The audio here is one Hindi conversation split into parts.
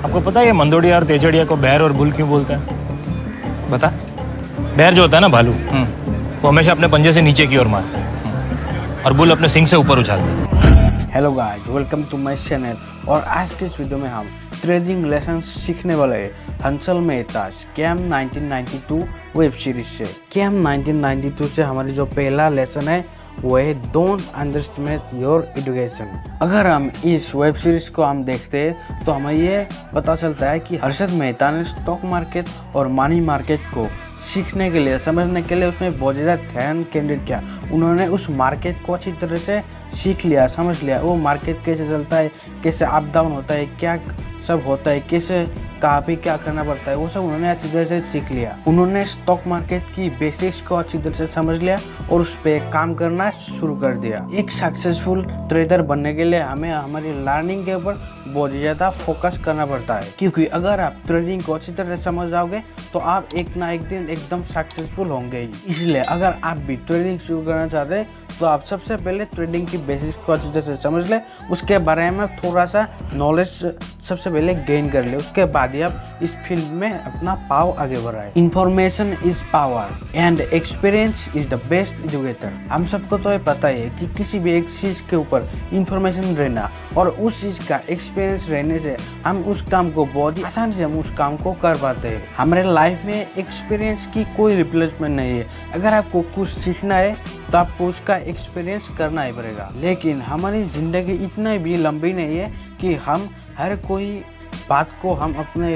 आपको पता है ये मंदोड़िया और तेजड़िया को बैर और बुल क्यों बोलते हैं? बता। बैर जो होता है ना भालू, वो हमेशा अपने पंजे से नीचे की ओर मारता है और बुल अपने सिंग से ऊपर उछालता है। Hello guys, welcome to my channel. और आज के इस वीडियो में हम ट्रेडिंग लेसन सीखने वाले हैं Hansal Mehta scam 1992 web series से। स्कैम 1992 से हमारी जो पहला लेसन है वो है डोंट अंडरएस्टिमेट योर एजुकेशन। अगर हम इस वेब सीरीज को हम देखते हैं तो हमें ये पता चलता है कि हर्षद मेहता ने स्टॉक मार्केट और मनी मार्केट को सीखने के लिए, समझने के लिए उसमें बहुत ज़्यादा ध्यान केंद्रित किया। उन्होंने उस मार्केट को अच्छी तरह से सीख लिया, समझ लिया वो मार्केट कैसे चलता है, कैसे अप डाउन होता है, क्या सब होता है, कैसे कहाँ पे क्या करना पड़ता है, वो सब उन्होंने अच्छी तरह से सीख लिया। उन्होंने स्टॉक मार्केट की बेसिक्स को अच्छी तरह से समझ लिया और उस पर काम करना शुरू कर दिया। एक सक्सेसफुल ट्रेडर बनने के लिए हमें हमारी लर्निंग के ऊपर बहुत ज़्यादा फोकस करना पड़ता है, क्योंकि अगर आप ट्रेडिंग को अच्छी तरह से समझ जाओगे तो आप एक ना एक दिन एकदम सक्सेसफुल होंगे ही। इसलिए अगर आप भी ट्रेडिंग शुरू करना चाहते हैं तो आप सबसे पहले ट्रेडिंग की बेसिक्स को अच्छी तरह से समझ ले, उसके बारे में थोड़ा सा नॉलेज सबसे पहले गेन कर ले, उसके बाद ही आप इस फील्ड में अपना पाव आगे बढ़ाए। Information is power and experience is the best educator. हम सबको तो ये पता ही है कि किसी भी एक चीज के ऊपर इंफॉर्मेशन रहना और उस चीज का एक्सपीरियंस रहने से हम उस काम को बहुत ही आसानी से हम उस काम को कर पाते हैं। हमारे लाइफ में एक्सपीरियंस की कोई रिप्लेसमेंट नहीं है। अगर आपको कुछ सीखना है तो आपको उसका एक्सपीरियंस करना ही पड़ेगा, लेकिन हमारी जिंदगी इतना भी लंबी नहीं है कि हम हर कोई बात को हम अपने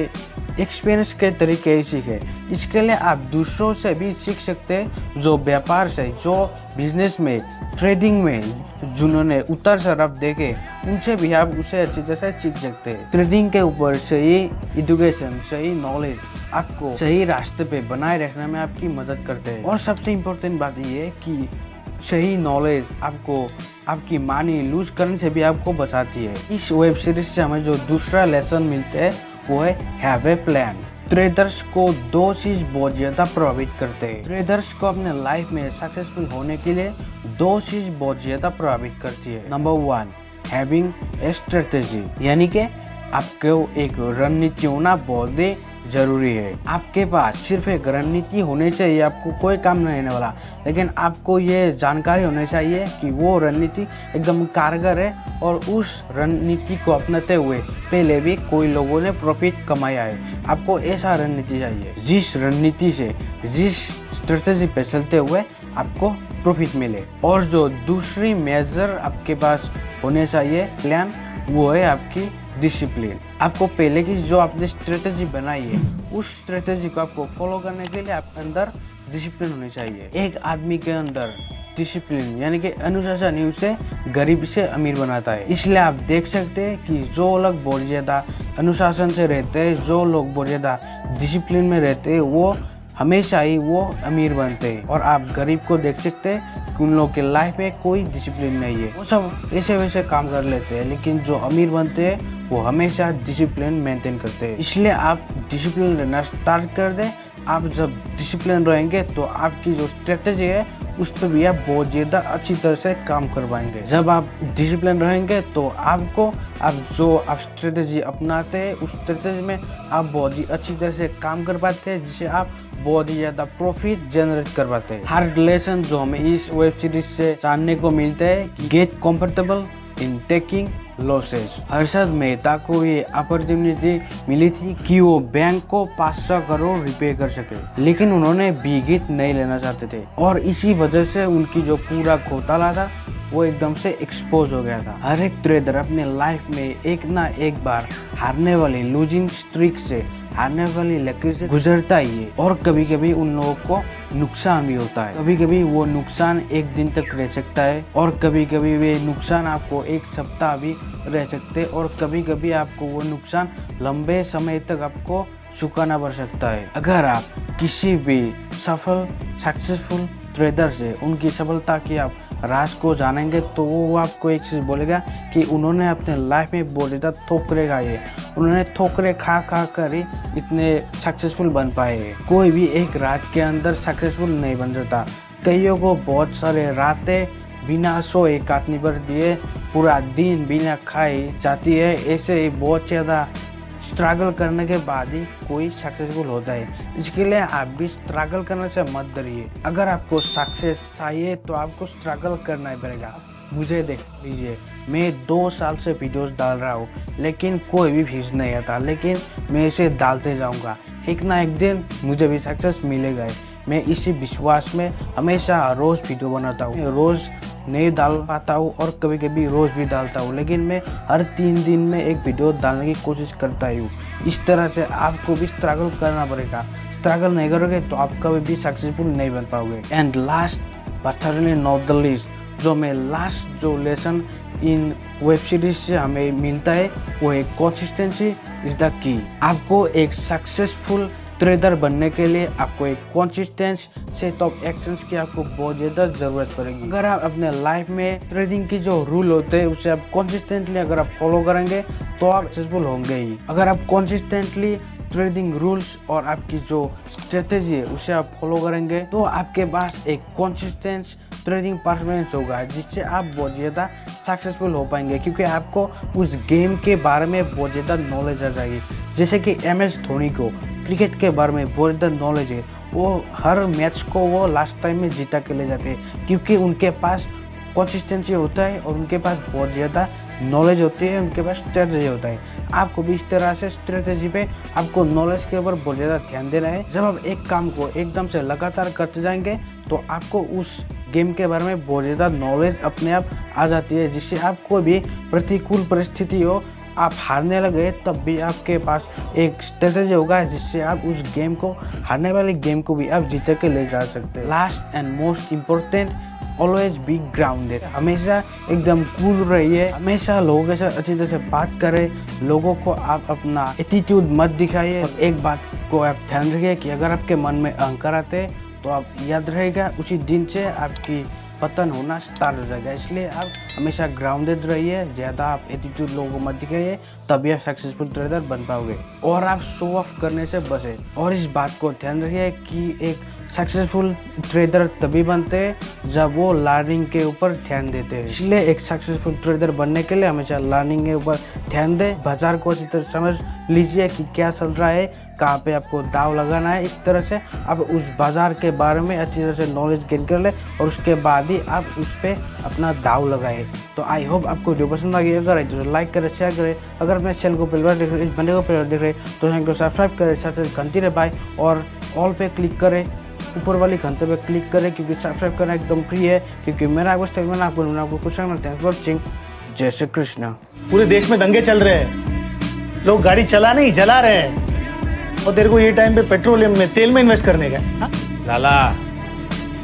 एक्सपीरियंस के तरीके ही सीखे। इसके लिए आप दूसरों से भी सीख सकते हैं, जो व्यापार से, जो बिजनेस में, ट्रेडिंग में जिन्होंने उतार चढ़ाव देखे, उनसे भी आप उसे अच्छी तरह से सीख सकते हैं। ट्रेडिंग के ऊपर सही एजुकेशन, सही नॉलेज आपको सही रास्ते पे बनाए रखने में आपकी मदद करते हैं। और सबसे इम्पोर्टेंट बात ये है कि सही नॉलेज आपको आपकी मनी लूज करने से भी आपको बचाती है। इस वेब सीरीज से हमें जो दूसरा लेसन मिलता है वो है हैव ए प्लान। ट्रेडर्स को दो चीज बहुत ज्यादा प्रभावित करते हैं। ट्रेडर्स को अपने लाइफ में सक्सेसफुल होने के लिए दो चीज बहुत ज्यादा प्रभावित करती है। नंबर 1, हैविंग ए स्ट्रेटेजी, यानी कि आपको एक रणनीति होना बहुत ही जरूरी है। आपके पास सिर्फ एक रणनीति होने से ही आपको कोई काम नहीं रहने वाला, लेकिन आपको ये जानकारी होनी चाहिए कि वो रणनीति एकदम कारगर है और उस रणनीति को अपनाते हुए पहले भी कोई लोगों ने प्रॉफिट कमाया है। आपको ऐसा रणनीति चाहिए जिस रणनीति से, जिस स्ट्रेटेजी पे चलते हुए आपको प्रॉफिट मिले। और जो दूसरी मेजर आपके पास होने चाहिए प्लान, वो है आपकी डिसिप्लिन। आपको पहले की जो आपने स्ट्रेटेजी बनाई है उस स्ट्रेटेजी को आपको फॉलो करने के लिए आपके अंदर डिसिप्लिन होनी चाहिए। एक आदमी के अंदर डिसिप्लिन यानी कि अनुशासन ही उसे गरीब से अमीर बनाता है। इसलिए आप देख सकते हैं कि जो लोग बहुत ज़्यादा अनुशासन से रहते हैं, जो लोग बहुत ज़्यादा डिसिप्लिन में रहते हैं, वो हमेशा ही वो अमीर बनते हैं। और आप गरीब को देख सकते हैं कि उन लोगों के लाइफ में कोई डिसिप्लिन नहीं है, वो सब ऐसे वैसे काम कर लेते हैं, लेकिन जो अमीर बनते हैं वो हमेशा डिसिप्लिन मेंटेन करते हैं। इसलिए आप डिसिप्लिन रहना स्टार्ट कर दें। आप जब डिसिप्लिन रहेंगे तो आपकी जो स्ट्रेटेजी है उस पर भी आप बहुत ज़्यादा अच्छी तरह से काम कर पाएंगे। जब आप डिसिप्लिन रहेंगे तो आपको आप स्ट्रेटेजी अपनाते हैं उस स्ट्रेटेजी में आप बहुत ही अच्छी तरह से काम कर पाते हैं, जिससे आप बहुत ही ज़्यादा प्रॉफिट जनरेट कर पाते हैं। हर लेसन जो हमें इस वेब सीरीज से जानने को मिलता है कि get comfortable in taking losses. Harshad Mehta को ये अपॉर्चुनिटी मिली थी कि वो बैंक को 500 करोड़ रुपए कर सके, लेकिन उन्होंने भीगित नहीं लेना चाहते थे और इसी वजह से उनकी जो पूरा घोटाला था वो एकदम से एक्सपोज हो गया था। हर एक ट्रेडर अपने लाइफ में एक ना एक बार हारने वाली लूजिंग स्ट्रीक से, हारने वाली लकीर से गुजरता ही है। और कभी कभी उन लोगों को नुकसान भी होता है। कभी कभी वो नुकसान एक दिन तक रह सकता है और कभी कभी वे नुकसान आपको एक सप्ताह भी रह सकते हैं और कभी कभी आपको वो नुकसान लंबे समय तक आपको चुकाना पड़ सकता है। अगर आप किसी भी सफल सक्सेसफुल ट्रेडर से उनकी सफलता की आप राज को जानेंगे तो वो आपको एक चीज़ बोलेगा कि उन्होंने अपने लाइफ में बहुत ज़्यादा ठोकरे खाए, उन्होंने ठोकरे खा खा कर ही इतने सक्सेसफुल बन पाए हैं। कोई भी एक रात के अंदर सक्सेसफुल नहीं बन सकता। कईयों को बहुत सारे रातें बिना सोए काटनी पड़ती है, पूरा दिन बिना खाए जाती है। ऐसे ही बहुत ज़्यादा स्ट्रगल करने के बाद ही कोई सक्सेसफुल होता है। इसके लिए आप भी स्ट्रगल करने से मत डरिए। अगर आपको सक्सेस चाहिए तो आपको स्ट्रगल करना ही पड़ेगा। मुझे देख लीजिए, मैं 2 साल से वीडियोस डाल रहा हूँ लेकिन कोई भी व्यूज नहीं आता, लेकिन मैं इसे डालते जाऊँगा। एक ना एक दिन मुझे भी सक्सेस मिलेगा। मैं इसी विश्वास में हमेशा रोज़ वीडियो बनाता हूँ। रोज़ नहीं डाल पाता हूँ और कभी कभी रोज़ भी डालता हूँ, लेकिन मैं हर 3 दिन में एक वीडियो डालने की कोशिश करता हूँ। इस तरह से आपको भी स्ट्रगल करना पड़ेगा। स्ट्रगल नहीं करोगे तो आप कभी भी सक्सेसफुल नहीं बन पाओगे। And last but certainly not the least, जो लेसन इन वेब सीरीज से हमें मिलता है वो है कंसिस्टेंसी इज द की। आपको एक सक्सेसफुल ट्रेडर बनने के लिए आपको एक कंसिस्टेंट सेट ऑफ एक्शंस की आपको बहुत ज़्यादा ज़रूरत पड़ेगी। अगर आप अपने लाइफ में ट्रेडिंग की जो रूल होते हैं उसे आप कंसिस्टेंटली अगर आप फॉलो करेंगे तो आप सक्सेसफुल होंगे ही। अगर आप कंसिस्टेंटली ट्रेडिंग रूल्स और आपकी जो स्ट्रेटेजी है उसे आप फॉलो करेंगे तो आपके पास एक कंसिस्टेंट ट्रेडिंग परफॉर्मेंस होगा जिससे आप बहुत ज़्यादा सक्सेसफुल हो पाएंगे, क्योंकि आपको उस गेम के बारे में बहुत ज़्यादा नॉलेज आ जाएगी। जैसे कि MS धोनी को क्रिकेट के बारे में बहुत ज़्यादा नॉलेज है, वो हर मैच को वो लास्ट टाइम में जीता के ले जाते हैं क्योंकि उनके पास कंसिस्टेंसी होता है और उनके पास बहुत ज़्यादा नॉलेज होती है, उनके पास स्ट्रेटजी होता है। आपको भी इस तरह से स्ट्रेटजी पे आपको नॉलेज के ऊपर बहुत ज़्यादा ध्यान देना है। जब आप एक काम को एकदम से लगातार करते जाएंगे तो आपको उस गेम के बारे में बहुत ज़्यादा नॉलेज अपने आप आ जाती है, जिससे आपको भी प्रतिकूल परिस्थिति हो, आप हारने लगे तब भी आपके पास एक स्ट्रेटजी होगा जिससे आप उस गेम को, हारने वाले गेम को भी आप जीत के ले जा सकते हैं। Last and most important, always be grounded. हमेशा एकदम कूल रहिए, हमेशा लोगों के साथ अच्छी तरह से बात करें, लोगों को आप अपना एटीट्यूड मत दिखाइए। और एक बात को आप ध्यान रखिए कि अगर आपके मन में अहंकार आते हैं तो आप याद रहेगा उसी दिन से आपकी पतन होना स्टार्ट हो जाएगा। इसलिए आप हमेशा ग्राउंडेड रहिए, ज़्यादा आप एटीट्यूड लोगों को मत दिखाइए, तभी आप सक्सेसफुल ट्रेडर बन पाओगे। और आप शो ऑफ करने से बचें। और इस बात को ध्यान रखिए कि एक सक्सेसफुल ट्रेडर तभी बनते हैं जब वो लर्निंग के ऊपर ध्यान देते हैं। इसलिए एक सक्सेसफुल ट्रेडर बनने के लिए हमेशा लर्निंग के ऊपर ध्यान दें। बाजार को अच्छी तरह समझ लीजिए कि क्या चल रहा है, कहाँ पे आपको दाव लगाना है। इस तरह से आप उस बाजार के बारे में अच्छी तरह से नॉलेज गेन कर ले और उसके बाद ही आप उस पर अपना दाव लगाए। तो आई होप आपको वीडियो पसंद आ गई। अगर तो लाइक करें, शेयर करें। अगर अपने चैनल को पहली बार देख रहे, इस बंदे को पहली बार देख रहे तो चैनल को सब्सक्राइब करें, साथ साथ घंटी दबाएं और ऑल पे क्लिक करें, ऊपर वाली घंटे पे क्लिक करें, क्योंकि सब्सक्राइब करना एकदम फ्री है। क्योंकि मेरा आपको खुश रखना। Thanks for watching. जय श्री कृष्ण। पूरे देश में दंगे चल रहे हैं, लोग गाड़ी चला नहीं जला रहे हैं, और तेरे को ये टाइम पे पेट्रोलियम में, तेल में इन्वेस्ट करने का। लाला,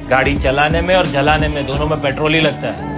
गाड़ी चलाने में और जलाने में दोनों में पेट्रोल ही लगता है।